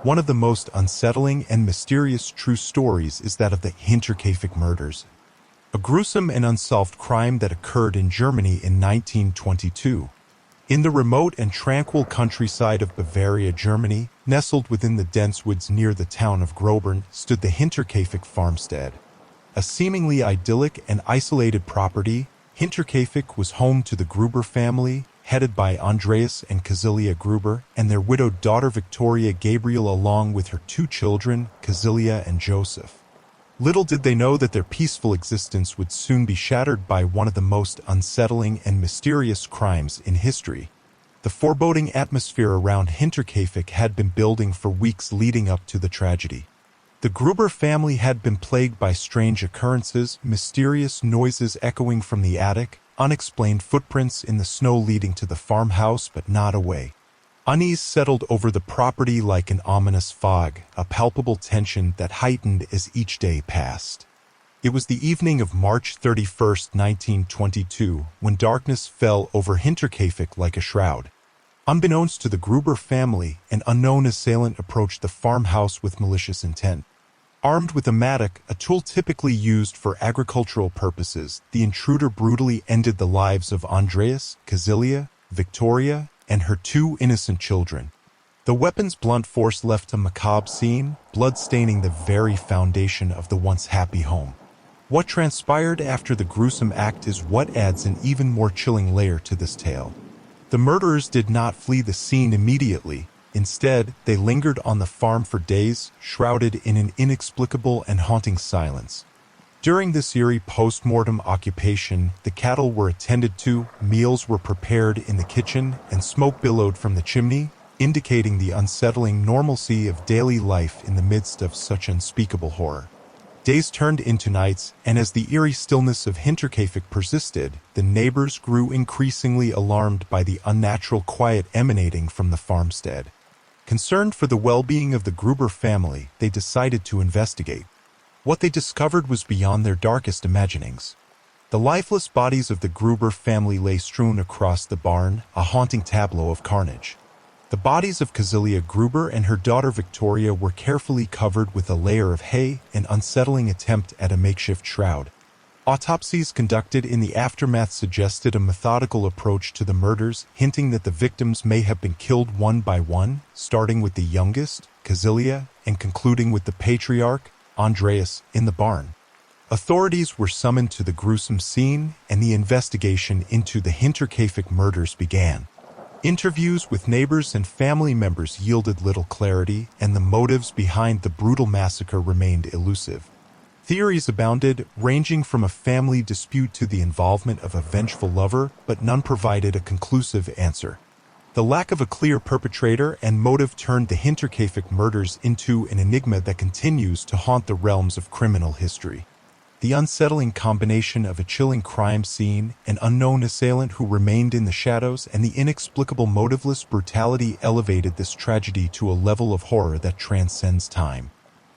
One of the most unsettling and mysterious true stories is that of the Hinterkaifeck murders, a gruesome and unsolved crime that occurred in Germany in 1922. In the remote and tranquil countryside of Bavaria, Germany, nestled within the dense woods near the town of Grobern, stood the Hinterkaifeck farmstead. A seemingly idyllic and isolated property, Hinterkaifeck was home to the Gruber family, headed by Andreas and Casilia Gruber, and their widowed daughter Victoria Gabriel along with her two children, Casilia and Joseph. Little did they know that their peaceful existence would soon be shattered by one of the most unsettling and mysterious crimes in history. The foreboding atmosphere around Hinterkaifeck had been building for weeks leading up to the tragedy. The Gruber family had been plagued by strange occurrences, mysterious noises echoing from the attic, unexplained footprints in the snow leading to the farmhouse but not away. Unease settled over the property like an ominous fog, a palpable tension that heightened as each day passed. It was the evening of March 31, 1922, when darkness fell over Hinterkaifeck like a shroud. Unbeknownst to the Gruber family, an unknown assailant approached the farmhouse with malicious intent. Armed with a mattock, a tool typically used for agricultural purposes, the intruder brutally ended the lives of Andreas, Casilia, Victoria, and her two innocent children. The weapon's blunt force left a macabre scene, blood-staining the very foundation of the once happy home. What transpired after the gruesome act is what adds an even more chilling layer to this tale. The murderers did not flee the scene immediately. Instead, they lingered on the farm for days, shrouded in an inexplicable and haunting silence. During this eerie post-mortem occupation, the cattle were attended to, meals were prepared in the kitchen, and smoke billowed from the chimney, indicating the unsettling normalcy of daily life in the midst of such unspeakable horror. Days turned into nights, and as the eerie stillness of Hinterkaifeck persisted, the neighbors grew increasingly alarmed by the unnatural quiet emanating from the farmstead. Concerned for the well-being of the Gruber family, they decided to investigate. What they discovered was beyond their darkest imaginings. The lifeless bodies of the Gruber family lay strewn across the barn, a haunting tableau of carnage. The bodies of Casilia Gruber and her daughter Victoria were carefully covered with a layer of hay, an unsettling attempt at a makeshift shroud. Autopsies conducted in the aftermath suggested a methodical approach to the murders, hinting that the victims may have been killed one by one, starting with the youngest, Casilia, and concluding with the patriarch, Andreas, in the barn. Authorities were summoned to the gruesome scene, and the investigation into the Hinterkaifeck murders began. Interviews with neighbors and family members yielded little clarity, and the motives behind the brutal massacre remained elusive. Theories abounded, ranging from a family dispute to the involvement of a vengeful lover, but none provided a conclusive answer. The lack of a clear perpetrator and motive turned the Hinterkaifeck murders into an enigma that continues to haunt the realms of criminal history. The unsettling combination of a chilling crime scene, an unknown assailant who remained in the shadows, and the inexplicable motiveless brutality elevated this tragedy to a level of horror that transcends time.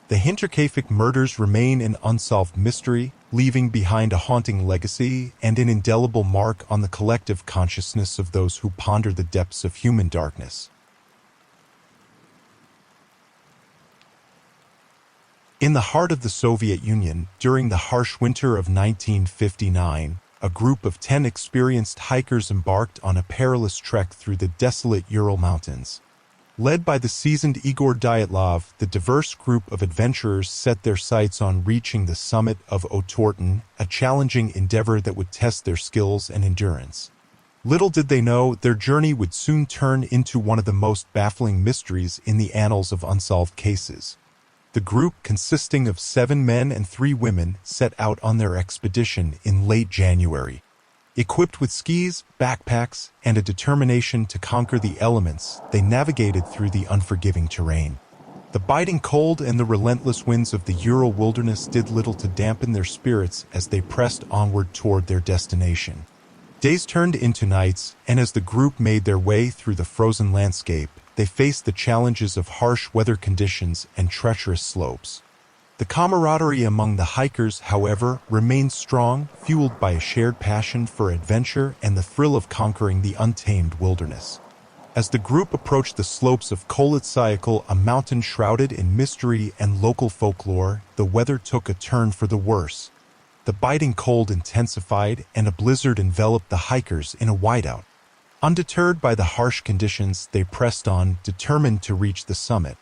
The Hinterkaifeck murders remain an unsolved mystery, leaving behind a haunting legacy and an indelible mark on the collective consciousness of those who ponder the depths of human darkness. In the heart of the Soviet Union, during the harsh winter of 1959, a group of 10 experienced hikers embarked on a perilous trek through the desolate Ural Mountains. Led by the seasoned Igor Dyatlov, the diverse group of adventurers set their sights on reaching the summit of Otorten, a challenging endeavor that would test their skills and endurance. Little did they know, their journey would soon turn into one of the most baffling mysteries in the annals of unsolved cases. The group, consisting of 7 men and 3 women, set out on their expedition in late January. Equipped with skis, backpacks, and a determination to conquer the elements, they navigated through the unforgiving terrain. The biting cold and the relentless winds of the Ural wilderness did little to dampen their spirits as they pressed onward toward their destination. Days turned into nights, and as the group made their way through the frozen landscape, they faced the challenges of harsh weather conditions and treacherous slopes. The camaraderie among the hikers, however, remained strong, fueled by a shared passion for adventure and the thrill of conquering the untamed wilderness. As the group approached the slopes of Koletsyakal, a mountain shrouded in mystery and local folklore, the weather took a turn for the worse. The biting cold intensified, and a blizzard enveloped the hikers in a whiteout. Undeterred by the harsh conditions, they pressed on, determined to reach the summit.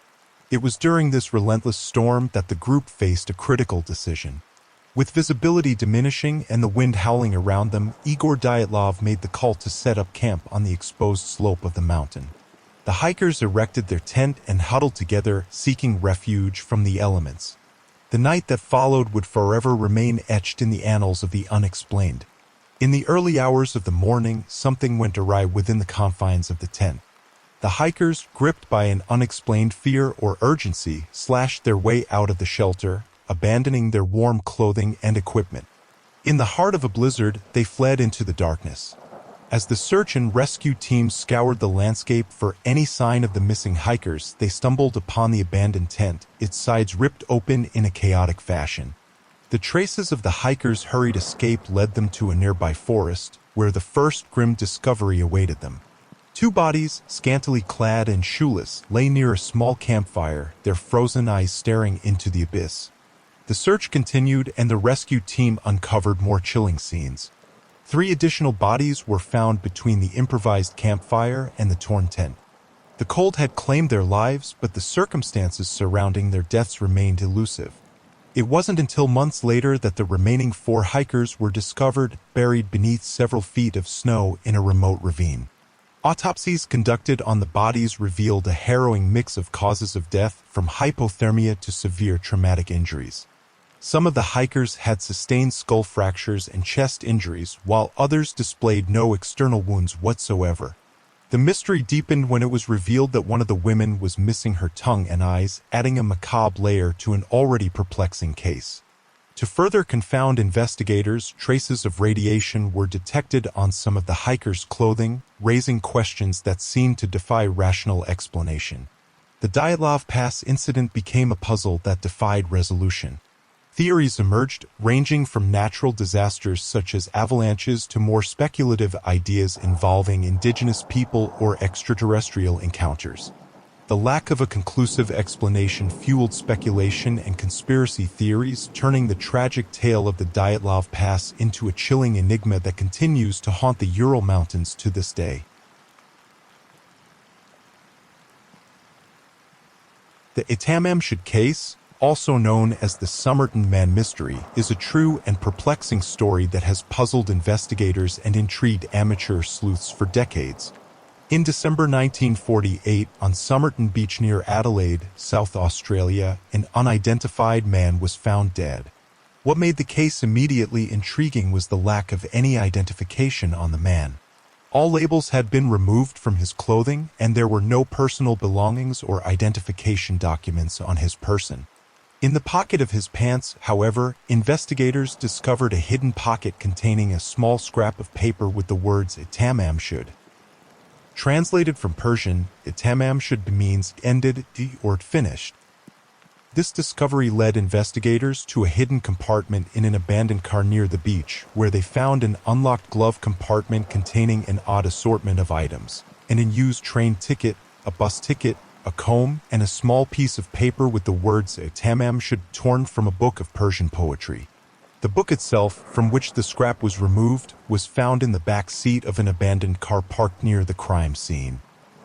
It was during this relentless storm that the group faced a critical decision. With visibility diminishing and the wind howling around them, Igor Dyatlov made the call to set up camp on the exposed slope of the mountain. The hikers erected their tent and huddled together, seeking refuge from the elements. The night that followed would forever remain etched in the annals of the unexplained. In the early hours of the morning, something went awry within the confines of the tent. The hikers, gripped by an unexplained fear or urgency, slashed their way out of the shelter, abandoning their warm clothing and equipment. In the heart of a blizzard, they fled into the darkness. As the search and rescue teams scoured the landscape for any sign of the missing hikers, they stumbled upon the abandoned tent, its sides ripped open in a chaotic fashion. The traces of the hikers' hurried escape led them to a nearby forest, where the first grim discovery awaited them. Two bodies, scantily clad and shoeless, lay near a small campfire, their frozen eyes staring into the abyss. The search continued, and the rescue team uncovered more chilling scenes. 3 additional bodies were found between the improvised campfire and the torn tent. The cold had claimed their lives, but the circumstances surrounding their deaths remained elusive. It wasn't until months later that the remaining 4 hikers were discovered, buried beneath several feet of snow in a remote ravine. Autopsies conducted on the bodies revealed a harrowing mix of causes of death, from hypothermia to severe traumatic injuries. Some of the hikers had sustained skull fractures and chest injuries, while others displayed no external wounds whatsoever. The mystery deepened when it was revealed that one of the women was missing her tongue and eyes, adding a macabre layer to an already perplexing case. To further confound investigators, traces of radiation were detected on some of the hikers' clothing, raising questions that seemed to defy rational explanation. The Dyatlov Pass incident became a puzzle that defied resolution. Theories emerged, ranging from natural disasters such as avalanches to more speculative ideas involving indigenous people or extraterrestrial encounters. The lack of a conclusive explanation fueled speculation and conspiracy theories, turning the tragic tale of the Dyatlov Pass into a chilling enigma that continues to haunt the Ural Mountains to this day. The Itamamshid case, also known as the Somerton Man mystery, is a true and perplexing story that has puzzled investigators and intrigued amateur sleuths for decades. In December 1948, on Somerton Beach near Adelaide, South Australia, an unidentified man was found dead. What made the case immediately intriguing was the lack of any identification on the man. All labels had been removed from his clothing, and there were no personal belongings or identification documents on his person. In the pocket of his pants, however, investigators discovered a hidden pocket containing a small scrap of paper with the words Itamamshud. Translated from Persian, Itamamshud means ended or finished. This discovery led investigators to a hidden compartment in an abandoned car near the beach, where they found an unlocked glove compartment containing an odd assortment of items: an unused train ticket, a bus ticket, a comb, and a small piece of paper with the words Itamamshud torn from a book of Persian poetry. The book itself, from which the scrap was removed, was found in the back seat of an abandoned car parked near the crime scene.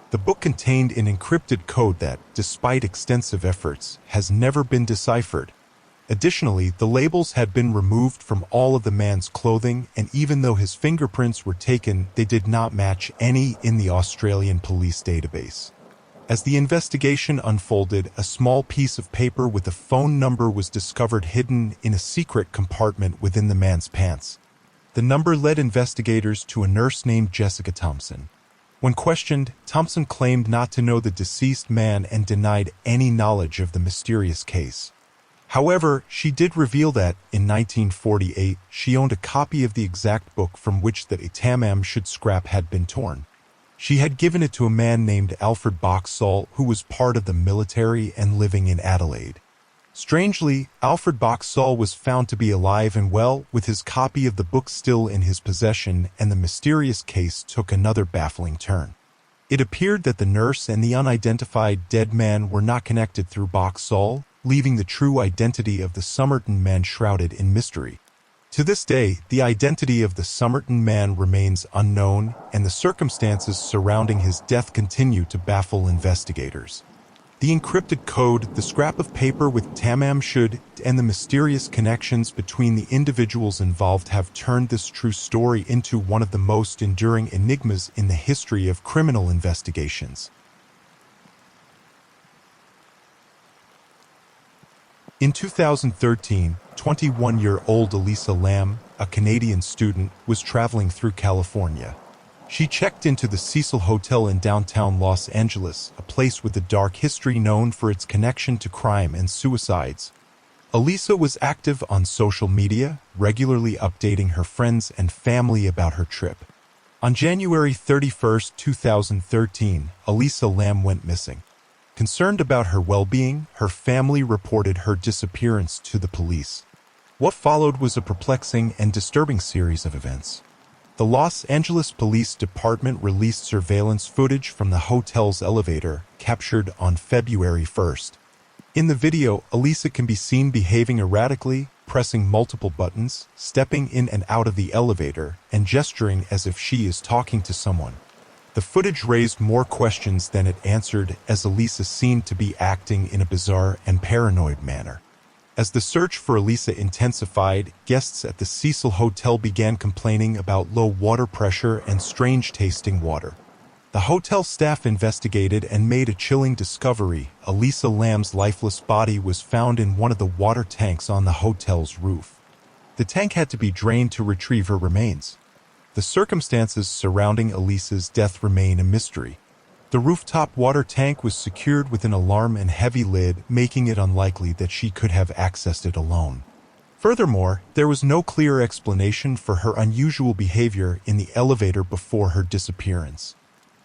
The book contained an encrypted code that, despite extensive efforts, has never been deciphered. Additionally, the labels had been removed from all of the man's clothing, and even though his fingerprints were taken, they did not match any in the Australian police database. As the investigation unfolded, a small piece of paper with a phone number was discovered hidden in a secret compartment within the man's pants. The number led investigators to a nurse named Jessica Thompson. When questioned, Thompson claimed not to know the deceased man and denied any knowledge of the mysterious case. However, she did reveal that, in 1948, she owned a copy of the exact book from which the Itamamshud scrap had been torn. She had given it to a man named Alfred Boxall, who was part of the military and living in Adelaide. Strangely, Alfred Boxall was found to be alive and well, with his copy of the book still in his possession, and the mysterious case took another baffling turn. It appeared that the nurse and the unidentified dead man were not connected through Bach's soul, leaving the true identity of the Somerton man shrouded in mystery. To this day, the identity of the Somerton man remains unknown, and the circumstances surrounding his death continue to baffle investigators. The encrypted code, the scrap of paper with Tamam Shud, and the mysterious connections between the individuals involved have turned this true story into one of the most enduring enigmas in the history of criminal investigations. In 2013, 21-year-old Elisa Lam, a Canadian student, was traveling through California. She checked into the Cecil Hotel in downtown Los Angeles, a place with a dark history known for its connection to crime and suicides. Elisa was active on social media, regularly updating her friends and family about her trip. On January 31, 2013, Elisa Lam went missing. Concerned about her well-being, her family reported her disappearance to the police. What followed was a perplexing and disturbing series of events. The Los Angeles Police Department released surveillance footage from the hotel's elevator, captured on February 1st. In the video, Elisa can be seen behaving erratically, pressing multiple buttons, stepping in and out of the elevator, and gesturing as if she is talking to someone. The footage raised more questions than it answered, as Elisa seemed to be acting in a bizarre and paranoid manner. As the search for Elisa intensified, guests at the Cecil Hotel began complaining about low water pressure and strange-tasting water. The hotel staff investigated and made a chilling discovery. Elisa Lam's lifeless body was found in one of the water tanks on the hotel's roof. The tank had to be drained to retrieve her remains. The circumstances surrounding Elisa's death remain a mystery. The rooftop water tank was secured with an alarm and heavy lid, making it unlikely that she could have accessed it alone. Furthermore, there was no clear explanation for her unusual behavior in the elevator before her disappearance.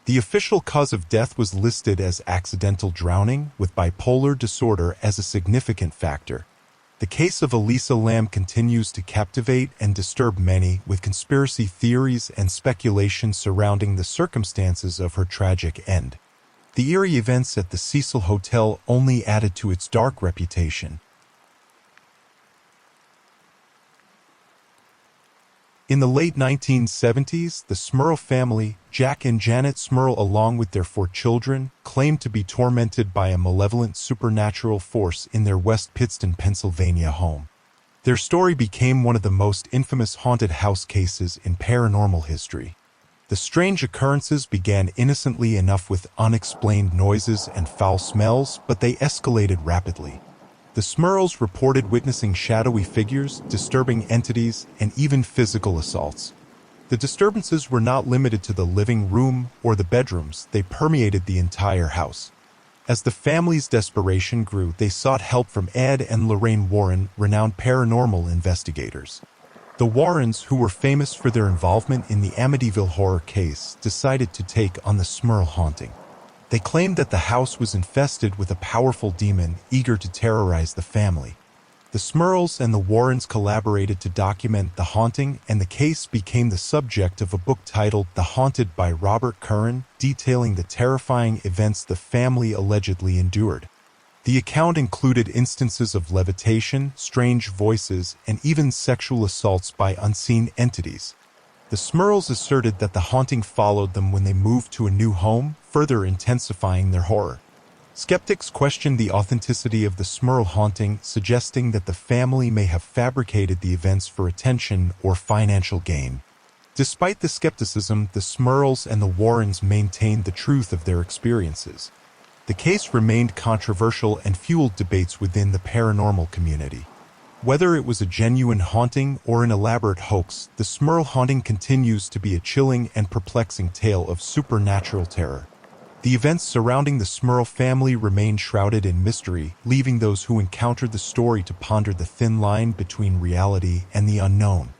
The official cause of death was listed as accidental drowning, with bipolar disorder as a significant factor. The case of Elisa Lam continues to captivate and disturb many, with conspiracy theories and speculation surrounding the circumstances of her tragic end. The eerie events at the Cecil Hotel only added to its dark reputation. In the late 1970s, the Smurl family, Jack and Janet Smurl along with their 4 children, claimed to be tormented by a malevolent supernatural force in their West Pittston, Pennsylvania home. Their story became one of the most infamous haunted house cases in paranormal history. The strange occurrences began innocently enough with unexplained noises and foul smells, but they escalated rapidly. The Smurls reported witnessing shadowy figures, disturbing entities, and even physical assaults. The disturbances were not limited to the living room or the bedrooms, they permeated the entire house. As the family's desperation grew, they sought help from Ed and Lorraine Warren, renowned paranormal investigators. The Warrens, who were famous for their involvement in the Amityville horror case, decided to take on the Smurl haunting. They claimed that the house was infested with a powerful demon eager to terrorize the family. The Smurls and the Warrens collaborated to document the haunting, and the case became the subject of a book titled The Haunted by Robert Curran, detailing the terrifying events the family allegedly endured. The account included instances of levitation, strange voices, and even sexual assaults by unseen entities. The Smurls asserted that the haunting followed them when they moved to a new home, further intensifying their horror. Skeptics questioned the authenticity of the Smurl haunting, suggesting that the family may have fabricated the events for attention or financial gain. Despite the skepticism, the Smurls and the Warrens maintained the truth of their experiences. The case remained controversial and fueled debates within the paranormal community. Whether it was a genuine haunting or an elaborate hoax, the Smurl haunting continues to be a chilling and perplexing tale of supernatural terror. The events surrounding the Smurl family remain shrouded in mystery, leaving those who encountered the story to ponder the thin line between reality and the unknown.